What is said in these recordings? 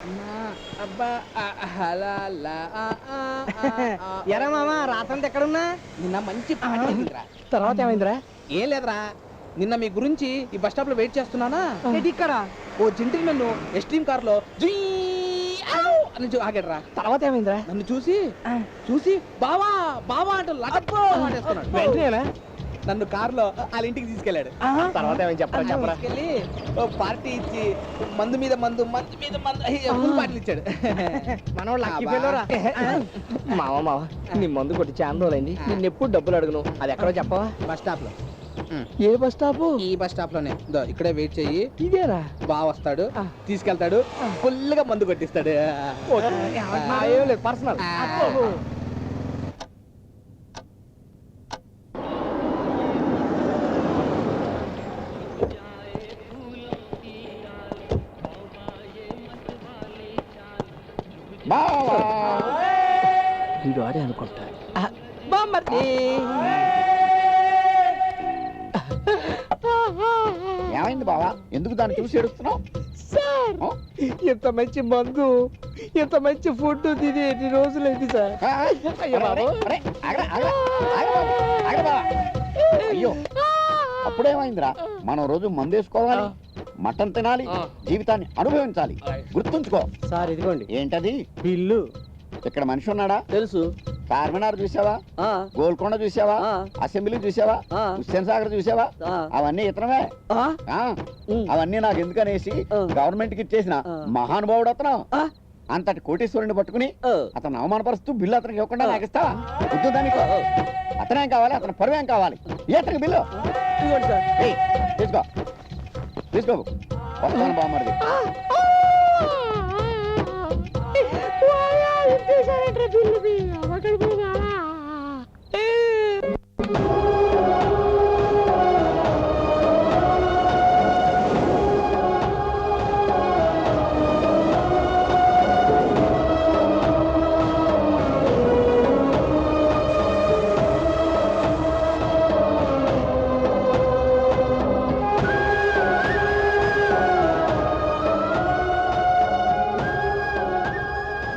అబ్బా ఎరా మామ రాత్రంతా ఎక్కడున్నా? నిన్న మంచి పాట అయిందిరా. తర్వాత ఏమైందిరా? ఏం లేదురా, నిన్న మీ గురించి ఈ బస్ స్టాప్ లో వెయిట్ చేస్తున్నానా, ఇక్కడ ఓ జెంటిల్మెన్ ఎస్ట్రీమ్ కార్ లో అని ఆగాడురా. తర్వాత ఏమైందిరా? నన్ను చూసి బావా బావా అంటూ లగబ్బో మాటేసుకున్నాడు. వెంటనే నన్ను కారులో వాళ్ళ ఇంటికి తీసుకెళ్లాడు. తర్వాత ఏమైంది చెప్పరా? తీసుకెళ్ళి ఓ పార్టీ ఇచ్చి మందు మీద మందు ఫుల్ పార్టీలు ఇచ్చాడు. మనోడు లక్కీ ఫెలోరా. మావ నీ మందు కొట్టి చాలా రోజులైంది, నిన్ను ఎప్పుడు డబ్బులు అడుగును, అది ఎక్కడో చెప్పవా? బస్ స్టాప్ లో. ఏ బస్ స్టాప్? ఈ బస్ స్టాప్ లోనే. ఇక్కడే వెయిట్ చెయ్యి, ఇదేరా? బాగా వస్తాడు, తీసుకెళ్తాడు, ఫుల్ గా మందు కొట్టిస్తాడు. పర్సనల్. వీడు ఆడే అనుకుంటా. ఏమైంది బావా, ఎందుకు దాన్ని చూసి ఏడుస్తున్నావు? ఇంత మంచి మందు, ఇంత మంచి ఫుడ్ తిని ఎన్ని రోజులైంది సార్. అయ్యో అప్పుడేమైందిరా, మనం రోజు మందేసుకోవాలి, మటన్ తినాలి, జీవితాన్ని అనుభవించాలి, గుర్తుంచుకో. సార్ ఇదిగోండి. ఏంటది? బిల్లు. ఇక్కడ మనిషి ఉన్నాడా? తెలుసు. చార్మినార్ చూసావా? గోల్కొండ చూసావా? అసెంబ్లీ చూసావా? హుస్సేన్ సాగర్ చూసావా? అవన్నీ ఇతనమే. అవన్నీ నాకు ఎందుకనేసి గవర్నమెంట్ కి ఇచ్చేసిన మహానుభావుడు అతను. అంతటి కోటీశ్వరుని పట్టుకుని అతను అవమానపరుస్తూ బిల్లు అతనికి ఇవ్వకుండా నాకు ఇస్తావా? వద్దు దానికి. అతనేం కావాలి, అతను పరువేం కావాలి? అతనికి బిల్లు తీసుకో, తీసుకో. వస్తాను బామ్మది.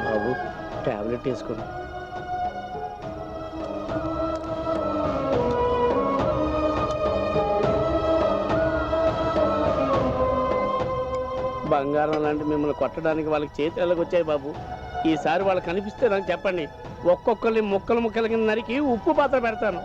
బాబు టాబ్లెట్ వేసుకోండి. బంగారం లాంటి మిమ్మల్ని కొట్టడానికి వాళ్ళకి చేతులకు వచ్చాయి బాబు. ఈసారి వాళ్ళు కనిపిస్తే నాకు చెప్పండి, ఒక్కొక్కరిని ముక్కలు ముక్కల కింద నరికి ఉప్పు పాత్ర పెడతాను.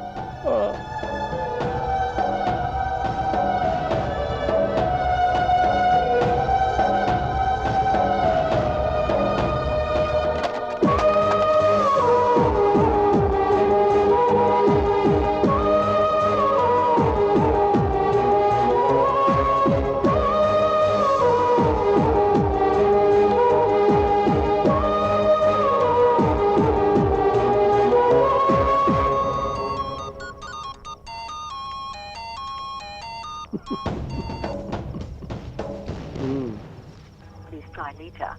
Please try later.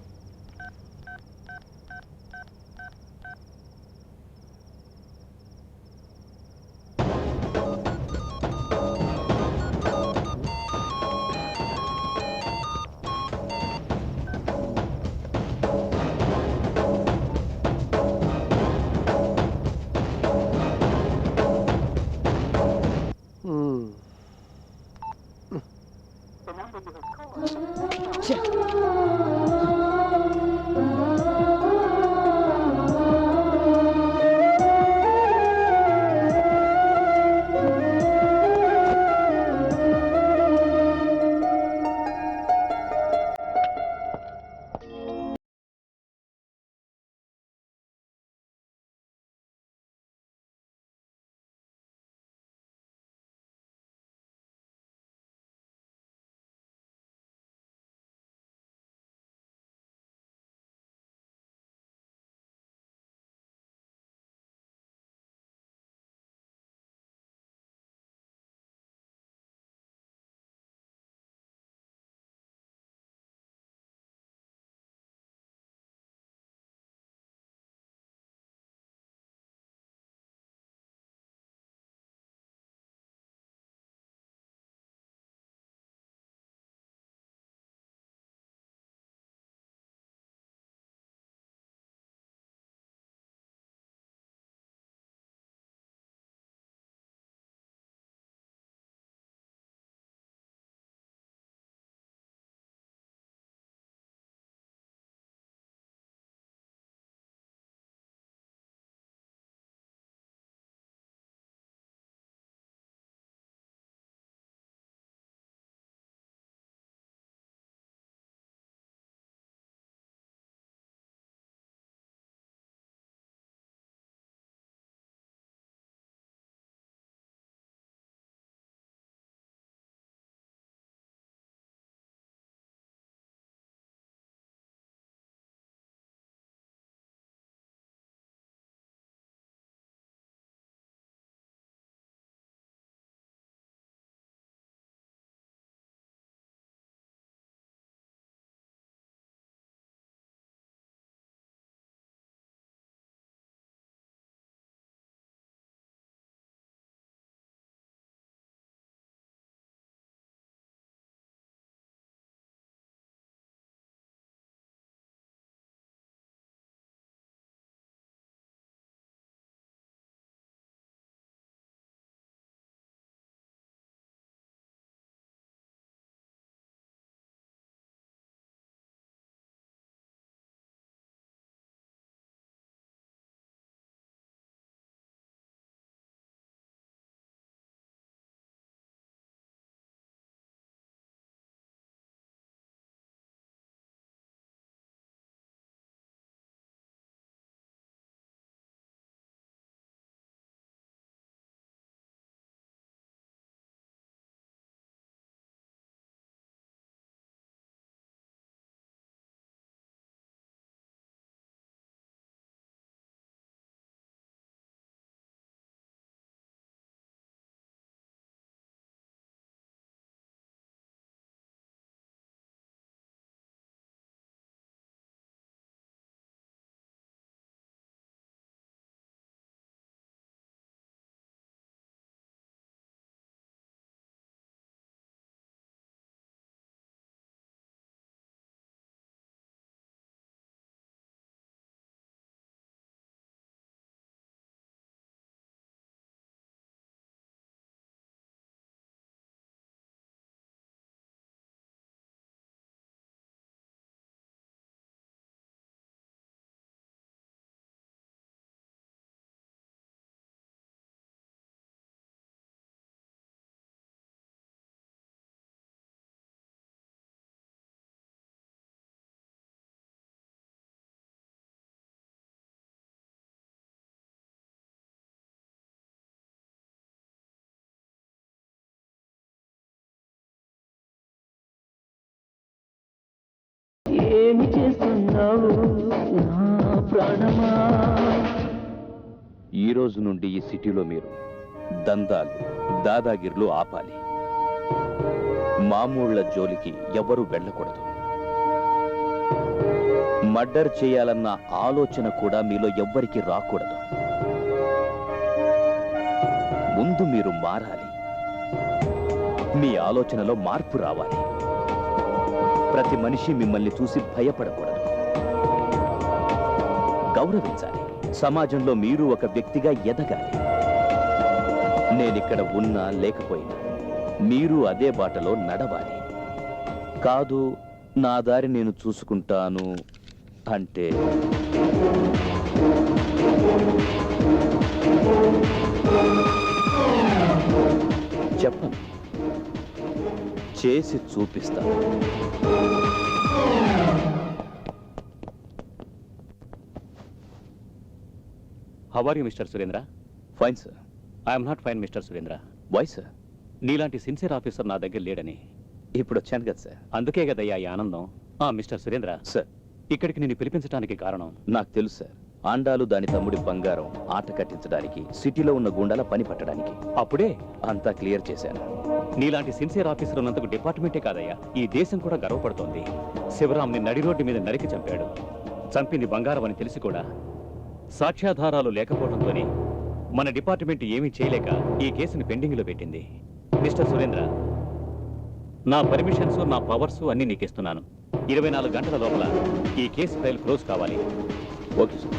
వచ్చావు నా ప్రాణమా. ఈ రోజు నుండి ఈ సిటీలో మీరు దందాలు దాదాగిర్లు ఆపాలి. మామూళ్ల జోలికి ఎవరూ వెళ్ళకూడదు. మర్డర్ చేయాలన్న ఆలోచన కూడా మీలో ఎవ్వరికి రాకూడదు. ముందు మీరు మారాలి. మీ ఆలోచనలో మార్పు రావాలి. ప్రతి మనిషి మిమ్మల్ని చూసి భయపడకూడదు, గౌరవించాలి. సమాజంలో మీరు ఒక వ్యక్తిగా ఎదగాలి. నేనిక్కడ ఉన్నా లేకపోయినా మీరు అదే బాటలో నడవాలి. కాదు నా దారి నేను చూసుకుంటాను అంటే చెప్పను, చేసి చూపిస్తాను. How are you mister Surendra? Fine sir. I'm not fine mister Surendra. Why sir? నీలాంటి సిన్సియర్ ఆఫీసర్ నా దగ్గర లేడని. ఇప్పుడు వచ్చాను కదా సార్. అందుకే కదయ్యా ఈ ఆనందం. మిస్టర్ సురేంద్ర, సార్, ఇక్కడికి నిన్ను పిలిపించడానికి కారణం నాకు తెలుసు సార్. ఆండాలు దాని తమ్ముడి బంగారం ఆట కట్టించడానికి, సిటీలో ఉన్న గుండాల పని పట్టడానికి. అప్పుడే అంతా క్లియర్ చేశాను. నీలాంటి సిన్సియర్ ఆఫీసర్ ఉన్నందుకు డిపార్ట్మెంటే కాదయ్యా, ఈ దేశం కూడా గర్వపడుతోంది. శివరాంని నడి రోడ్డు మీద నరికి చంపాడు. చంపింది బంగారం అని తెలిసి కూడా సాక్ష్యాధారాలు లేకపోవడంతోనే మన డిపార్ట్మెంట్ ఏమీ చేయలేక ఈ కేసుని పెండింగ్లో పెట్టింది. మిస్టర్ సురేంద్ర, నా పర్మిషన్స్, నా పవర్స్ అన్నీ నీకు ఇస్తున్నాను. 24 గంటల లోపల ఈ కేసు ఫైల్ క్లోజ్ కావాలి. Okay sir.